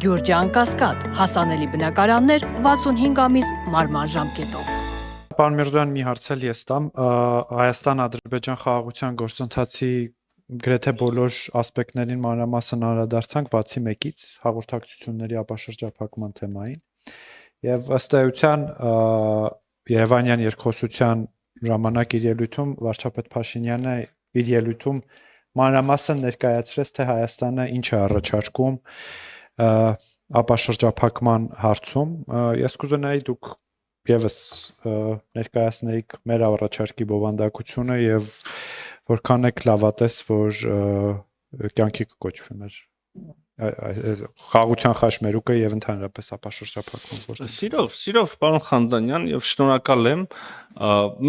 Գյուրջան Կասկադ, հասանելի բնակարաններ 65 ամիս մարման ժամկետով։ Պարոն Միրզոյան, մի հարց էլ ես տամ, Հայաստան-Ադրբեջան խաղաղության գործընթացի գրեթե բոլոր ասպեկտներին մանրամասն անդրադարձանք, բացի մեկից, հաղորդակցությունների ապաշրջափակման թեմային, եւ ըստ էության Երևանյան երկխոսության ժամանակ իր ելույթում վարչապետ Փաշինյանը իր ելույթում մանրամասն ներկայացրեց, թե Հայաստանը ինչ է առաջարկում ապաշրջափակման հարցում։ Ես կուզենայի դուք եւս ներկայացնեիք մեր առաջարկի բովանդակությունը եւ որքան եք լավատես, որ կյանքի կկոչվի մեր խաղաղության խաչմերուկը եւ ընդհանրապես ապաշրջափակման գործընթացը։ Սիրով, պարոն Խանդանյան, եւ շնորհակալ եմ։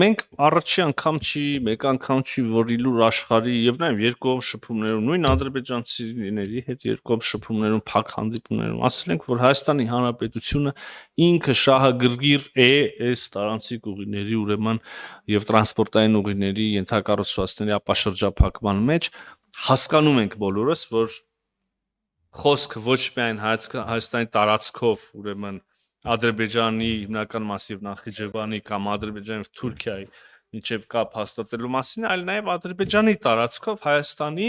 Մենք առաջի անգամ չի, մեկ անգամ չի, որ իլուր աշխարհի եւ նաեւ երկկողմ շփումներում, նույն ադրբեջանցիների հետ երկկողմ շփումներում, փակ հանդիպումներում ասել ենք, որ Հայաստանի Հանրապետությունը ինքը շահագրգիռ է այս տարանցիկ ուղիների, ուրեմն եւ տրանսպորտային ուղիների ենթակառուցվածքների ապաշրջափակման մեջ հասկանում ենք բոլորս, որ խոսքը ոչ միայն Հայաստանի տարածքով, ուրեմն Ադրբեջանի հիմնական մասիվ Նախիջևանի կամ Ադրբեջանի եւ Թուրքիայի միջև կապ հաստատելու մասին, այլ նաեւ Ադրբեջանի տարածքով Հայաստանի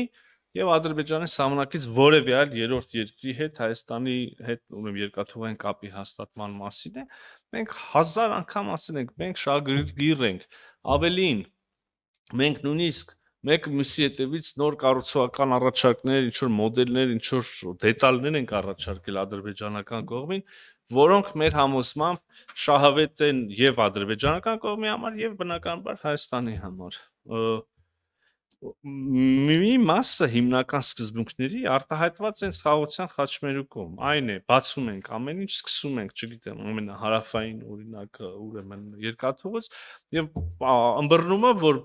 եւ Ադրբեջանի սահմանակից որևէ այլ երրորդ երկրի հետ Հայաստանի հետ ուրեմն երկաթուղային կապի հաստատման մասին է։ Մենք 1000 անգամ ասել ենք, մենք շահագրգիռ ենք, ավելին, մենք նույնիսկ մեկ մյուսի հետևից նոր կառուցողական առաջարկներ, ինչ որ մոդելներ, ինչ որ դետալներ ենք առաջարկել ադրբեջանական կողմին, որոնք մեր համոզմամբ շահավետ են եւ ադրբեջանական կողմի համար եւ բնականաբար Հայաստանի համար։ Մի մասը հիմնական սկզբունքների արտահայտված են խաղաղության խաչմերուկում։ Այն է, բացում ենք ամեն ինչ, սկսում ենք, չգիտեմ, ամենահարավային օրինակը, ուրեմն երկաթուղից եւ ըմբռնումը, որ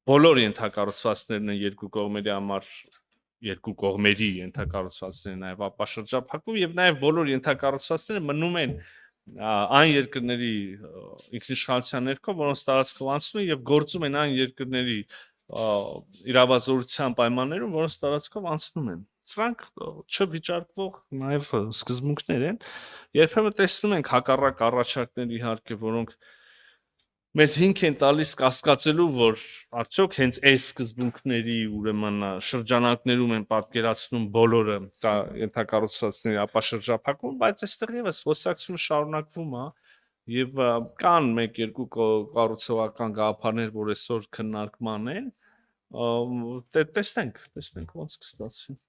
բոլոր ենթակառուցվածքներն են երկու կողմերի համար, երկու կողմերի ենթակառուցվածքները նաև ապաշրջափակում եւ նաև բոլոր ենթակառուցվածքները մնում են այն երկրների ինքնիշխանության ներքո, որոնց տարածքով անցնում են եւ գործում են այն երկրների իրավազորության պայմաններում, որոնց տարածքով անցնում են։ Սրանք չվիճարկվող նաև սկզբունքներ են։ Երբեմն տեսնում ենք հակառակ առաջարկներ իհարկե, որոնք մեզ հիմք են տալիս կասկածելու, որ արդյոք հենց այս սկզբունքների ուրեմն շրջանակներում են պատկերացնում բոլորը ենթակառուցվածքների ապաշրջափակում, բայց այստեղ եւս խոսակցությունը շարունակվում է եւ կան մեկ-երկու կառուցողական գաղափարներ, որ այսօր քննարկման են, տեսնենք ոնց կստացվի։